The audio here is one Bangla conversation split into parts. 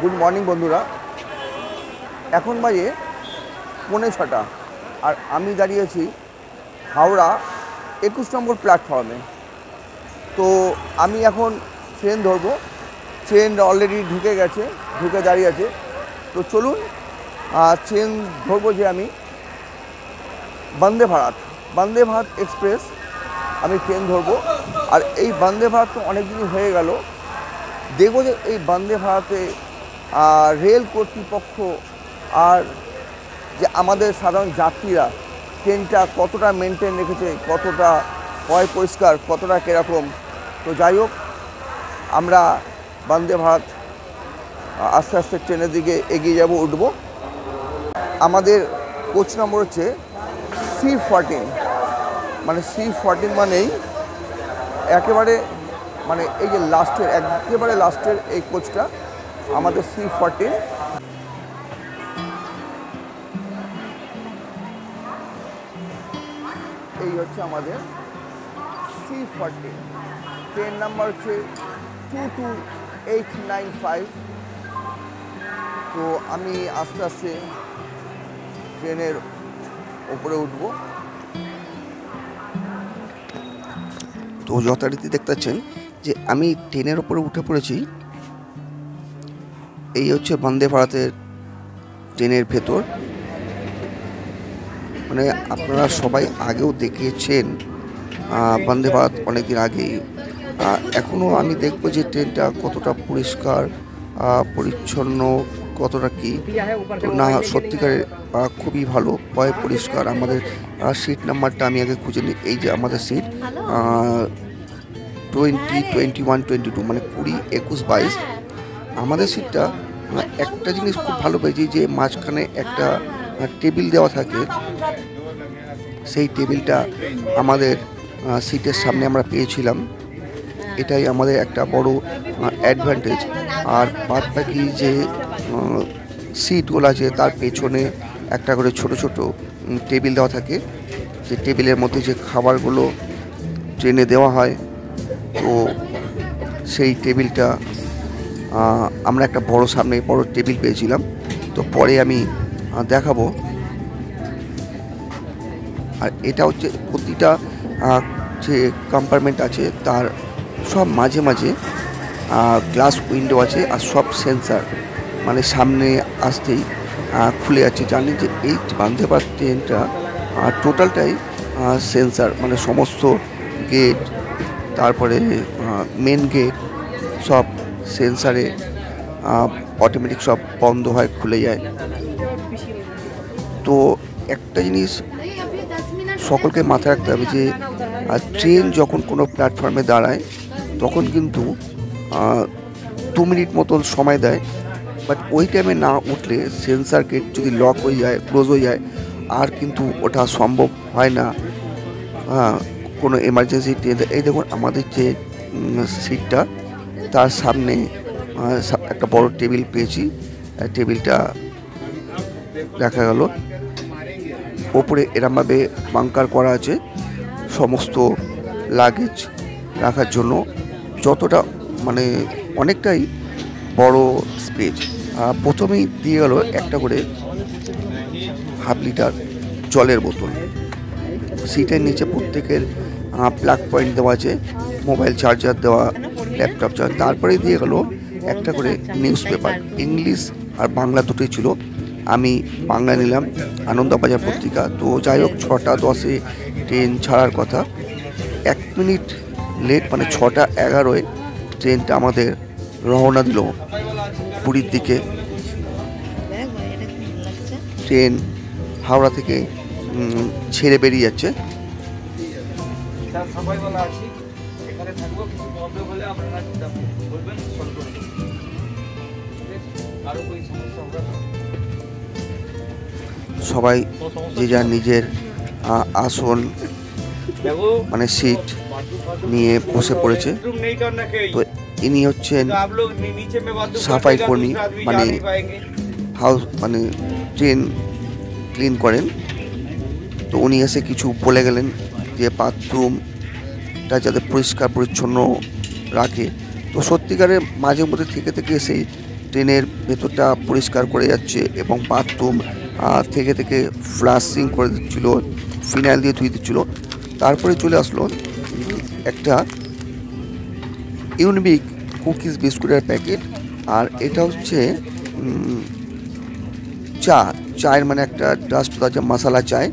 গুড মর্নিং বন্ধুরা। এখন বাজে 6:45 আর আমি দাঁড়িয়েছি হাওড়া 21 নম্বর প্ল্যাটফর্মে। তো আমি এখন ট্রেন ধরবো। ট্রেন অলরেডি ঢুকে দাঁড়িয়ে আছে। তো চলুন ট্রেন ধরবো যে আমি বন্দে ভারত এক্সপ্রেস আমি ট্রেন ধরবো। আর এই বন্দে ভারত তো অনেক দিনই হয়ে গেল। দেখবো যে এই বন্দে ভারতে রেল কর্তৃপক্ষ আর যে আমাদের সাধারণ যাত্রীরা ট্রেনটা কতটা মেনটেন রেখেছে, কতটা পরিষ্কার, কতটা কীরকম। তো যাই হোক, আমরা বন্দে ভারত আস্তে আস্তে ট্রেনের দিকে এগিয়ে যাব, উঠবো। আমাদের কোচ নম্বর হচ্ছে C14। মানে C14 মানেই একেবারে এই যে একেবারে লাস্টের এই কোচটা আমাদের C14। এই হচ্ছে আমাদের C14। ট্রেন নাম্বার হচ্ছে 22895। তো আমি আস্তে আস্তে ট্রেনের ওপরে উঠবো। তো যথারীতি দেখতে পাচ্ছেন যে আমি ট্রেনের ওপরে উঠে পড়েছি। এই হচ্ছে বন্দে ভারতের ট্রেনের ভেতর। মানে আপনারা সবাই আগেও দেখেছেন বন্দে ভারত অনেকদিন আগেই। এখনও আমি দেখব যে ট্রেনটা কতটা পরিষ্কার পরিচ্ছন্ন, কতটা কি না। সত্যিকারের খুবই ভালো, পরিষ্কার। আমাদের সিট নাম্বারটা আমি আগে খুঁজে নিই। এই যে আমাদের সিট 20, 21, 22, মানে 20, 21, 22 আমাদের সিটটা। একটা জিনিস খুব ভালো পেয়েছি যে মাঝখানে একটা টেবিল দেওয়া থাকে। সেই টেবিলটা আমাদের সিটের সামনে আমরা পেয়েছিলাম। এটাই আমাদের একটা বড় অ্যাডভান্টেজ। আর বাদ বাকি যে সিটগুলো আছে তার পেছনে একটা করে ছোট ছোট টেবিল দেওয়া থাকে, যে টেবিলের মধ্যে যে খাবারগুলো ট্রেনে দেওয়া হয়। তো সেই টেবিলটা আমরা একটা সামনে বড় টেবিল পেয়েছিলাম। তো পরে আমি দেখাবো। আর এটা হচ্ছে প্রতিটা যে কম্পার্টমেন্ট আছে তার সব মাঝে মাঝে গ্লাস উইন্ডো আছে, আর সব সেন্সার। মানে সামনে আসতেই খুলে যাচ্ছে। জানেন যে এই বন্দে ভারত ট্রেনটা টোটালটাই সেন্সার। মানে সমস্ত গেট, তারপরে মেন গেট সব সেন্সারে অটোমেটিক সব বন্ধ হয়, খুলে যায়। তো একটা জিনিস সকলকে মাথায় রাখতে হবে যে ট্রেন যখন কোনো প্ল্যাটফর্মে দাঁড়ায় তখন কিন্তু 2 মিনিট মতন সময় দেয়। বাট ওই টাইমে না উঠলে সেন্সার গেট যদি লক হয়ে যায়, ক্লোজ হয়ে যায়, আর কিন্তু ওটা সম্ভব হয় না। কোনো এমার্জেন্সি ট্রেন। এই দেখুন আমাদের যে সিটটা তার সামনে একটা বড় টেবিল পেয়েছি। টেবিলটা দেখা গেল ওপরে এরমভাবে বাঙ্কার করা আছে সমস্ত লাগেজ রাখার জন্য। যতটা মানে অনেকটাই বড় স্পেস। প্রথমেই দিয়ে গেল একটা করে 1/2 লিটার জলের বোতল। সিটের নিচে প্রত্যেকের প্লাগ পয়েন্ট দেওয়া আছে, মোবাইল চার্জার দেওয়া, ল্যাপটপ চার্জার। তারপরে দিয়ে গেল একটা করে নিউজ পেপার। ইংলিশ আর বাংলা দুটোই ছিল। আমি বাংলা নিলাম, আনন্দবাজার পত্রিকা। তো যাই হোক, 6টা 10-এ ট্রেন ছাড়ার কথা। 1 মিনিট লেট, মানে 6টা 11-এ ট্রেনটা আমাদের রওনা দিল পুরীর দিকে। ট্রেন হাওড়া থেকে ছেড়ে বেরিয়ে যাচ্ছে। সবাই যে যার নিজের আসন মানে সিট নিয়ে বসে পড়েছে। তো ইনি হচ্ছেন সাফাই কর্মী, মানে ট্রেন ক্লিন করেন। তো উনি এসে কিছু বলে গেলেন যে বাথরুমটা যাতে পরিষ্কার পরিচ্ছন্ন রাখে। তো সত্যিকারের মাঝে মধ্যে থেকে সেই ট্রেনের ভেতরটা পরিষ্কার করে যাচ্ছে এবং বাথরুম থেকে থেকে ফ্লাশিং করে দিচ্ছিলো, ফিনাইল দিয়ে ধুয়ে দিচ্ছিলো। তারপরে চলে আসলো একটা ইউনিবিক কুকিজ বিস্কুটের প্যাকেট, আর এটা হচ্ছে চায়ের মানে একটা ডাস্ট তাজা মশলা চায়।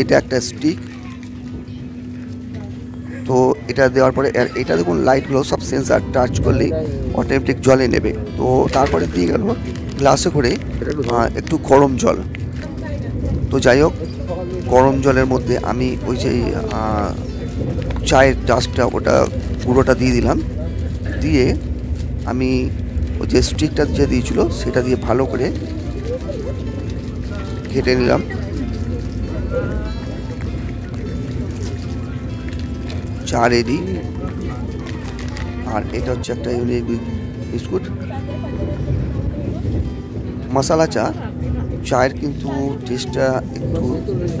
এটা একটা স্টিক, তো এটা দেওয়ার পরে এটা দেখুন লাইটগুলো সব সেন্সার টাচ করলেই অটোমেটিক জলে নেবে। তো তারপরে দিয়ে গেল গ্লাসে করে একটু গরম জল। তো যাই হোক, গরম জলের মধ্যে আমি ওই যে চায়ের ডাস্টটা ওটা গুঁড়োটা দিয়ে দিলাম, দিয়ে আমি ওই যে স্টিকটা যে দিয়েছিল সেটা দিয়ে ভালো করে ঘেটে নিলাম। চা রেডি। আর এটা হচ্ছে একটা ইউনিক বিস্কুট মশলা চা। চায়ের কিন্তু টেস্টটা একটু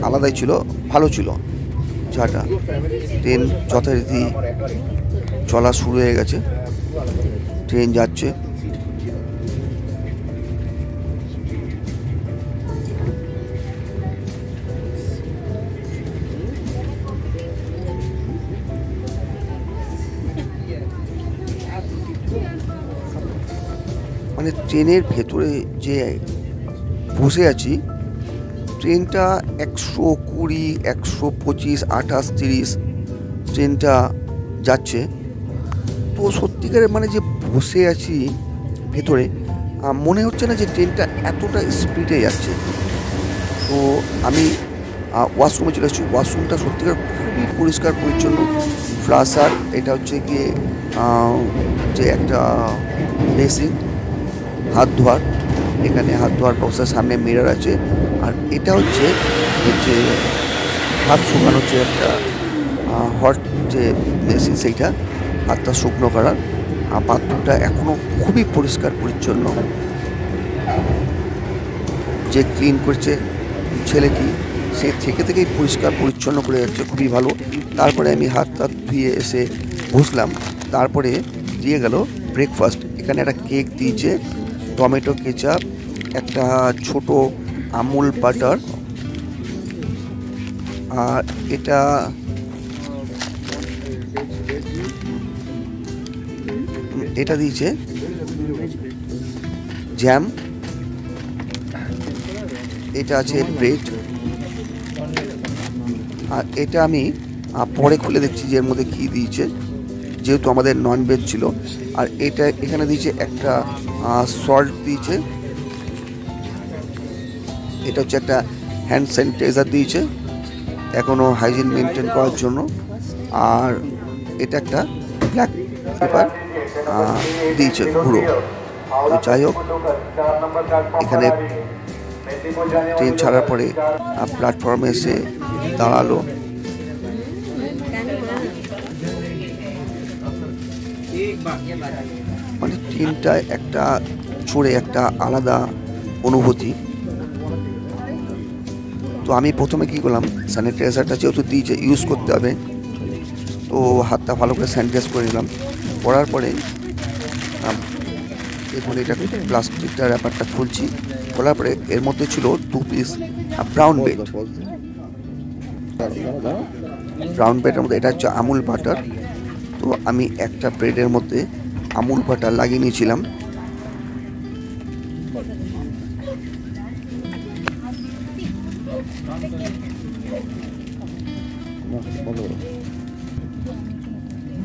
আলাদাই ছিল, ভালো ছিল চাটা। ট্রেন যথারীতি চলা শুরু হয়ে গেছে, ট্রেন যাচ্ছে। মানে ট্রেনের ভেতরে যে বসে আছি, ট্রেনটা 120, 125, 28, 30 ট্রেনটা যাচ্ছে। তো সত্যিকারের মানে যে বসে আছি ভেতরে, মনে হচ্ছে না যে ট্রেনটা এতটা স্পিডে যাচ্ছে। তো আমি ওয়াশরুমে চলে এসেছি। ওয়াশরুমটা সত্যিকার খুবই পরিষ্কার পরিচ্ছন্ন, ফ্লাশার। এটা হচ্ছে গিয়ে যে একটা বেসিন হাত ধোয়ার, এখানে হাত ধোয়ার বক্সের সামনে মিরর আছে। আর এটা হচ্ছে যে হাত শুকানোর যে একটা হট যে মেশিন, সেইটা হাতটা শুকনো করার। বাথরুমটা এখনও খুবই পরিষ্কার পরিচ্ছন্ন, যে ক্লিন করছে ছেলেটি সে থেকে থেকেই পরিষ্কার পরিচ্ছন্ন করে যাচ্ছে, খুবই ভালো। তারপরে আমি হাত ধুয়ে এসে বসলাম। তারপরে দিয়ে গেল ব্রেকফাস্ট। এখানে একটা কেক দিয়েছে, টমেটো কেচাপ, একটা ছোট আমুল বাটার, আর এটা দিয়েছে জ্যাম, এটা আছে ব্রেড। আর এটা আমি পরে খুলে দেখছি যে এর মধ্যে কী দিয়েছে, যেহেতু আমাদের নন ভেজ ছিল। আর এটা এখানে দিয়েছে একটা সল্ট দিয়েছে, এটা হচ্ছে একটা হ্যান্ড স্যানিটাইজার দিয়েছে এখনও হাইজিন মেনটেন করার জন্য। আর এটা একটা ব্ল্যাক পেপার দিয়েছে গুঁড়ো। তো যাই হোক, এখানে ট্রেন ছাড়ার পরে প্ল্যাটফর্মে এসে দাঁড়ালো। মানে ট্রেনটায় একটা চড়ে একটা আলাদা অনুভূতি। তো আমি প্রথমে কী করলাম, স্যানিটাইজারটা যেহেতু দিয়েছে ইউজ করতে হবে, তো হাতটা ভালো করে স্যানিটাইজ করে নিলাম। করার পরে দেখুন এটা প্লাস্টিকটার ব্যাপারটা খুলছি। খোলার পরে এর মধ্যে ছিল 2 পিস ব্রাউন ব্রেড। ব্রাউন ব্রেডের মধ্যে এটা হচ্ছে আমুল বাটার। তো আমি একটা ব্রেডের মধ্যে আমুল বাটার লাগিয়ে নিয়েছিলাম।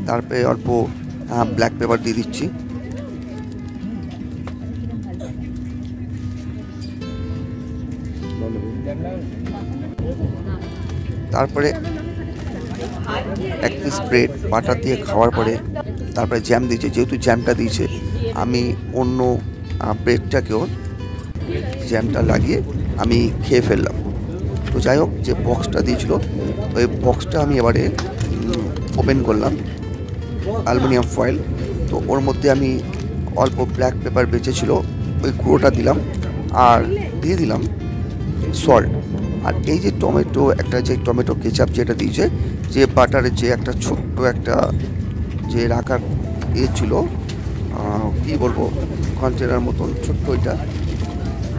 তারপরে অল্প ব্ল্যাক পেপার দিয়ে দিচ্ছি। তারপরে এক পিস ব্রেড বাটার দিয়ে খাওয়ার পরে তারপরে জ্যাম দিয়েছে। যেহেতু জ্যামটা দিয়েছে, আমি অন্য ব্রেডটাকেও জ্যামটা লাগিয়ে আমি খেয়ে ফেললাম। তো যাই হোক, যে বক্সটা দিয়েছিল ওই বক্সটা আমি এবারে ওপেন করলাম, অ্যালুমিনিয়াম ফয়েল। তো ওর মধ্যে আমি অল্প ব্ল্যাক পেপার বেঁচেছিল, ওই গুঁড়োটা দিলাম আর দিয়ে দিলাম সল্ট। আর এই যে টমেটো, একটা যে টমেটো কেচাপ যেটা দিয়েছে, যে বাটারের যে একটা ছোট্ট একটা যে রাখার ছিল, কী বলবো, কন্টেনার মতন ছোট্ট ওইটা।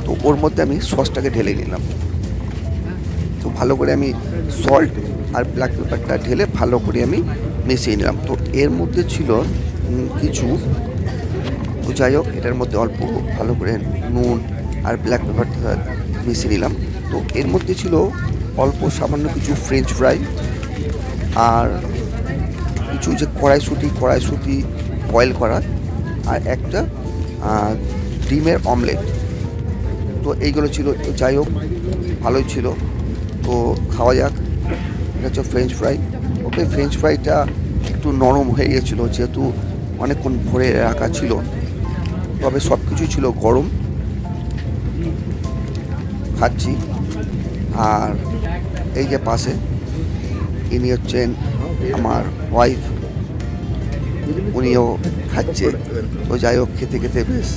তো ওর মধ্যে আমি সসটাকে ঢেলে নিলাম। তো ভালো করে আমি সল্ট আর ব্ল্যাক পেপারটা ঢেলে ভালো করে আমি মিশিয়ে নিলাম। তো এর মধ্যে ছিল কিছু, তো যাই হোক এটার মধ্যে অল্প ভালো করে নুন আর ব্ল্যাক পেপারটা মিশিয়ে নিলাম। তো এর মধ্যে ছিল অল্প সামান্য কিছু ফ্রেঞ্চ ফ্রাই আর কিছু যে কড়াইশুঁটি বয়েল করা আর একটা ডিমের অমলেট। তো এইগুলো ছিল। তো যাই হোক ভালোই ছিল। তো খাওয়া যাক। এটা হচ্ছে ফ্রেঞ্চ ফ্রাই। ওকে, ফ্রেঞ্চ ফ্রাইটা একটু নরম হয়ে গেছিলো যেহেতু অনেকক্ষণ ভরে রাখা ছিল, তবে সব কিছুই ছিল গরম। খাচ্ছি। আর এই যে পাশে ইনি হচ্ছেন আমার ওয়াইফ, উনিও খাচ্ছে। তো যাই হোক খেতে খেতে বেশ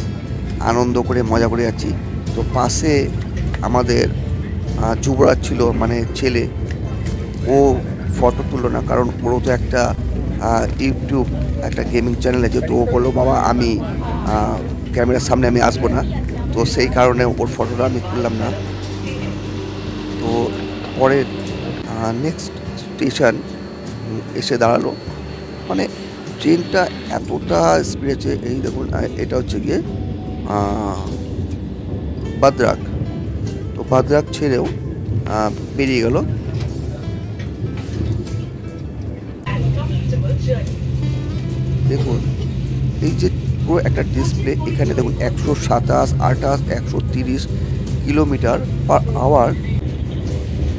আনন্দ করে মজা করে যাচ্ছি। তো পাশে আমাদের যুবরাজ ছিল, মানে ছেলে। ও ফটো তুললো না, কারণ ওরও তো একটা ইউটিউব একটা গেমিং চ্যানেল আছে। তো ও বললো বাবা আমি ক্যামেরার সামনে আমি আসবো না, তো সেই কারণে ওর ফটোটা আমি তুললাম না। তো পরে নেক্সট স্টেশন এসে দাঁড়ালো, মানে ট্রেনটা এতটা স্পিড আছে। এই দেখুন এটা হচ্ছে গিয়ে বাদ্রাক। তো বাদ্রাক ছেড়েও বেরিয়ে গেল। দেখুন এই যে পুরো একটা ডিসপ্লে, এখানে দেখুন 127, 28, 130 কিলোমিটার পার আওয়ার,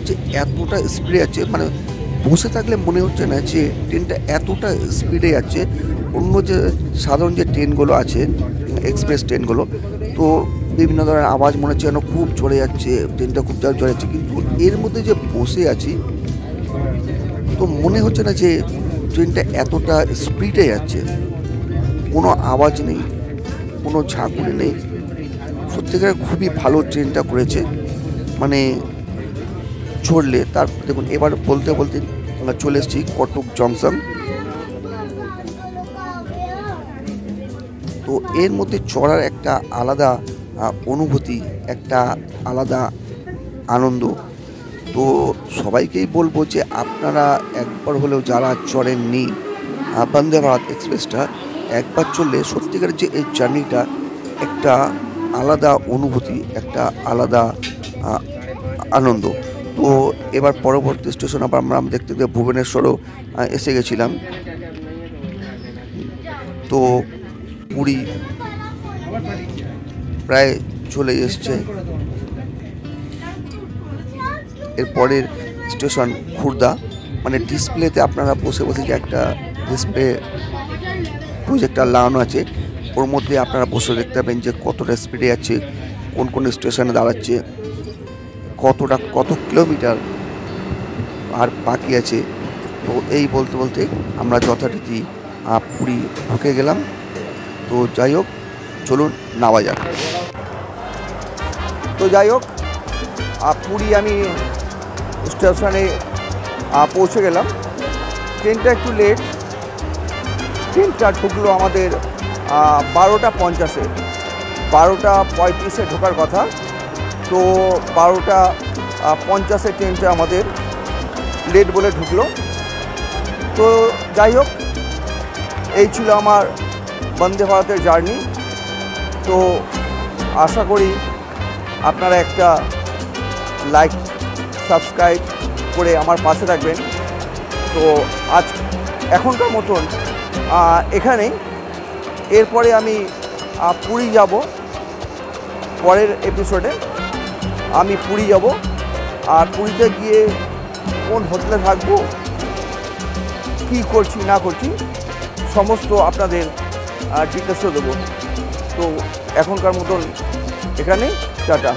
যে এতটা স্পিডে আছে। মানে বসে থাকলে মনে হচ্ছে না যে ট্রেনটা এতটা স্পিডে যাচ্ছে। অন্য যে সাধারণ যে ট্রেনগুলো আছে, এক্সপ্রেস ট্রেনগুলো, তো বিভিন্ন ধরনের আওয়াজ মনে হচ্ছে যেন খুব জোরে যাচ্ছে, ট্রেনটা খুব জোরে যাচ্ছে। কিন্তু এর মধ্যে যে বসে আছি, তো মনে হচ্ছে না যে ট্রেনটা এতটা স্পিডে যাচ্ছে। কোনো আওয়াজ নেই, কোনো ঝাঁকুনি নেই। সত্যিকার খুবই ভালো ট্রেনটা করেছে। মানে চড়লে তার দেখুন, এবার বলতে বলতে আমরা চলে এসেছি কটক জংশন। তো এর মধ্যে চড়ার একটা আলাদা অনুভূতি, একটা আলাদা আনন্দ। তো সবাইকেই বলবো যে আপনারা একবার হলেও যারা চড়েননি বন্দে ভারত এক্সপ্রেসটা, একবার চললে সত্যিকার যে এই জার্নিটা একটা আলাদা অনুভূতি, একটা আলাদা আনন্দ। তো এবার পরবর্তী স্টেশন আবার আমরা দেখতে দেখতে ভুবনেশ্বরও এসে গেছিলাম। তো পুরী প্রায় চলে এসছে। এরপরের স্টেশন খুর্দা। মানে ডিসপ্লেতে আপনারা বসে বসে যে একটা ডিসপ্লে প্রজেক্টর লাগানো আছে, ওর মধ্যে আপনারা বসে দেখতে পাবেন যে কতটা স্পিডে যাচ্ছে, কোন কোন স্টেশনে দাঁড়াচ্ছে, কত কিলোমিটার আর বাকি আছে। তো এই বলতে বলতে আমরা যথারীতি পুরী ঢুকে গেলাম। তো যাই হোক চলুন নামা যাক। তো যাই হোক পুরী আমি স্টেশনে পৌঁছে গেলাম। ট্রেনটা একটু লেট, ট্রেনটা ঢুকলো আমাদের 12টা 50-এ, 12টা 35-এ ঢোকার কথা। তো 12টা 50-এ ট্রেনটা আমাদের লেট বলে ঢুকলো। তো যাই হোক এই ছিল আমার বন্দে ভারতের জার্নি। তো আশা করি আপনারা একটা লাইক সাবস্ক্রাইব করে আমার পাশে থাকবেন। তো আজ এখনকার মতন এখানেই। এরপরে আমি পুরী যাব, পরের এপিসোডে আমি পুরী যাব। আর পুরীতে গিয়ে কোন হোটেলে থাকবো, কী করছি না করছি, সমস্ত আপনাদের ডিটেলসও দেবো। তো এখনকার মতন এখানেই, টাটা।